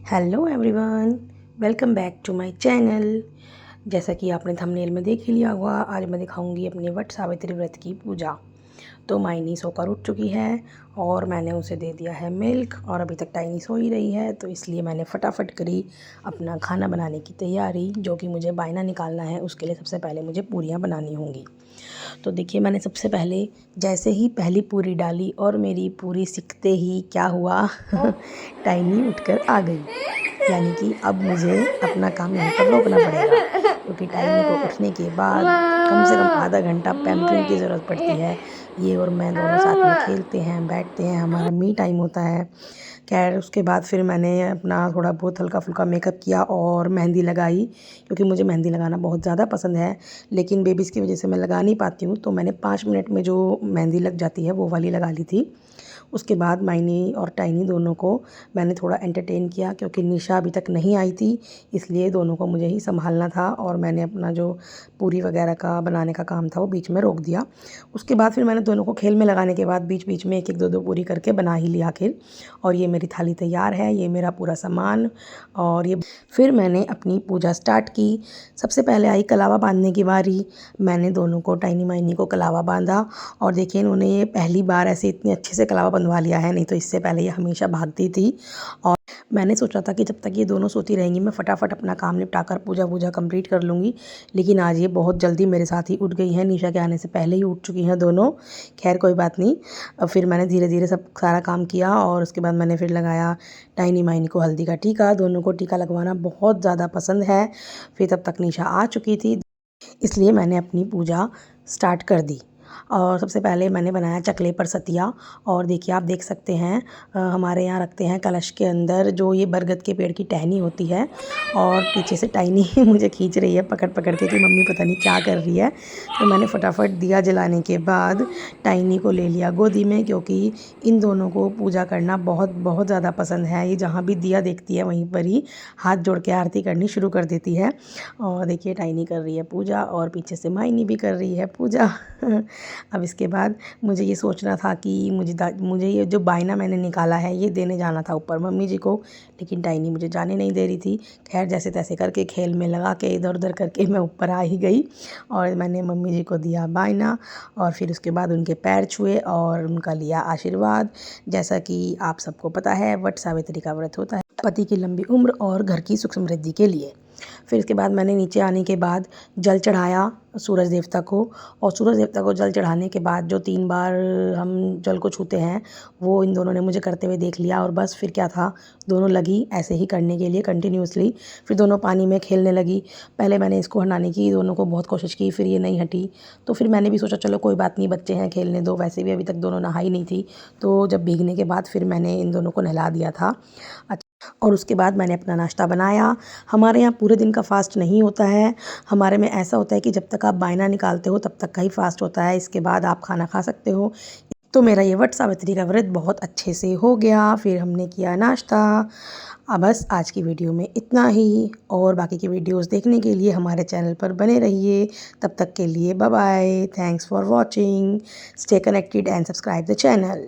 Hello everyone, welcome back to my channel. जैसा कि आपने थंबनेल में देख ही लिया होगा, आज मैं दिखाऊंगी अपने वट सावित्री व्रत की पूजा। तो मायनी सोकर उठ चुकी है और मैंने उसे दे दिया है मिल्क और अभी तक टाइनी सो ही रही है, तो इसलिए मैंने फटाफट करी अपना खाना बनाने की तैयारी, जो कि मुझे बायना निकालना है। उसके लिए सबसे पहले मुझे पूरियाँ बनानी होंगी। तो देखिए, मैंने सबसे पहले जैसे ही पहली पूरी डाली और मेरी पूरी सिकते ही क्या हुआ टाइनी उठकर आ गई। यानी कि अब मुझे अपना काम यहाँ पर रोकना पड़ेगा, क्योंकि टाइनी को उठने के बाद कम से कम आधा घंटा पैम्परिंग की ज़रूरत पड़ती है। ये और मैं दोनों साथ में खेलते हैं, बैठते हैं, हमारा मी टाइम होता है। खैर, उसके बाद फिर मैंने अपना थोड़ा बहुत हल्का फुल्का मेकअप किया और मेहंदी लगाई, क्योंकि मुझे मेहंदी लगाना बहुत ज़्यादा पसंद है, लेकिन बेबीज़ की वजह से मैं लगा नहीं पाती हूँ। तो मैंने 5 मिनट में जो मेहंदी लग जाती है वो वाली लगा ली थी। उसके बाद मायनी और टाइनी दोनों को मैंने थोड़ा एंटरटेन किया, क्योंकि निशा अभी तक नहीं आई थी, इसलिए दोनों को मुझे ही संभालना था और मैंने अपना जो पूरी वगैरह का बनाने का काम था वो बीच में रोक दिया। उसके बाद फिर मैंने दोनों को खेल में लगाने के बाद बीच बीच में एक एक दो दो पूरी करके बना ही लिया आखिर। और ये मेरी थाली तैयार है, ये मेरा पूरा सामान। और ये फिर मैंने अपनी पूजा स्टार्ट की। सबसे पहले आई कलावा बांधने की बारी। मैंने दोनों को, टाइनी माइनी को, कलावा बांधा। और देखिए, इन्होंने ये पहली बार ऐसे इतने अच्छे से कलावा बंधवा लिया है, नहीं तो इससे पहले ये हमेशा भागती थी। और मैंने सोचा था कि जब तक ये दोनों सोती रहेंगी मैं फटाफट अपना काम निपटाकर पूजा वूजा कंप्लीट कर लूँगी, लेकिन आज ये बहुत जल्दी मेरे साथ ही उठ गई हैं। निशा के आने से पहले ही उठ चुकी हैं दोनों। खैर, कोई बात नहीं। अब फिर मैंने धीरे धीरे सब सारा काम किया और उसके बाद मैंने फिर लगाया टाइनी माइनी को हल्दी का टीका। दोनों को टीका लगवाना बहुत ज़्यादा पसंद है। फिर तब तक निशा आ चुकी थी, इसलिए मैंने अपनी पूजा स्टार्ट कर दी। और सबसे पहले मैंने बनाया चकले पर सतिया। और देखिए, आप देख सकते हैं, हमारे यहाँ रखते हैं कलश के अंदर जो ये बरगद के पेड़ की टहनी होती है। और पीछे से टाइनी मुझे खींच रही है पकड़ पकड़ के कि मम्मी पता नहीं क्या कर रही है। तो मैंने फटाफट दिया जलाने के बाद टाइनी को ले लिया गोदी में, क्योंकि इन दोनों को पूजा करना बहुत बहुत ज़्यादा पसंद है। ये जहाँ भी दिया देखती है वहीं पर ही हाथ जोड़ के आरती करनी शुरू कर देती है। और देखिए, टाइनी कर रही है पूजा और पीछे से माइनी भी कर रही है पूजा। अब इसके बाद मुझे ये सोचना था कि मुझे ये जो बायना मैंने निकाला है ये देने जाना था ऊपर मम्मी जी को, लेकिन टाइनी मुझे जाने नहीं दे रही थी। खैर, जैसे तैसे करके खेल में लगा के इधर उधर करके मैं ऊपर आ ही गई और मैंने मम्मी जी को दिया बायना। और फिर उसके बाद उनके पैर छुए और उनका लिया आशीर्वाद। जैसा कि आप सबको पता है, वट सावित्री का व्रत होता है पति की लंबी उम्र और घर की सुख समृद्धि के लिए। फिर इसके बाद मैंने नीचे आने के बाद जल चढ़ाया सूरज देवता को। और सूरज देवता को जल चढ़ाने के बाद जो 3 बार हम जल को छूते हैं, वो इन दोनों ने मुझे करते हुए देख लिया। और बस फिर क्या था, दोनों लगी ऐसे ही करने के लिए कंटिन्यूसली। फिर दोनों पानी में खेलने लगी। पहले मैंने इसको हटाने की दोनों को बहुत कोशिश की, फिर ये नहीं हटी। तो फिर मैंने भी सोचा चलो कोई बात नहीं, बच्चे हैं, खेलने दो। वैसे भी अभी तक दोनों नहाई नहीं थी, तो जब भीगने के बाद फिर मैंने इन दोनों को नहला दिया था। और उसके बाद मैंने अपना नाश्ता बनाया। हमारे यहाँ पूरे दिन का फ़ास्ट नहीं होता है। हमारे में ऐसा होता है कि जब तक आप बायना निकालते हो तब तक का ही फ़ास्ट होता है, इसके बाद आप खाना खा सकते हो। तो मेरा ये वट सावित्री का व्रत बहुत अच्छे से हो गया। फिर हमने किया नाश्ता। अब बस आज की वीडियो में इतना ही, और बाकी की वीडियोस देखने के लिए हमारे चैनल पर बने रहिए। तब तक के लिए bye bye. Thanks for watching. Stay connected and subscribe the channel.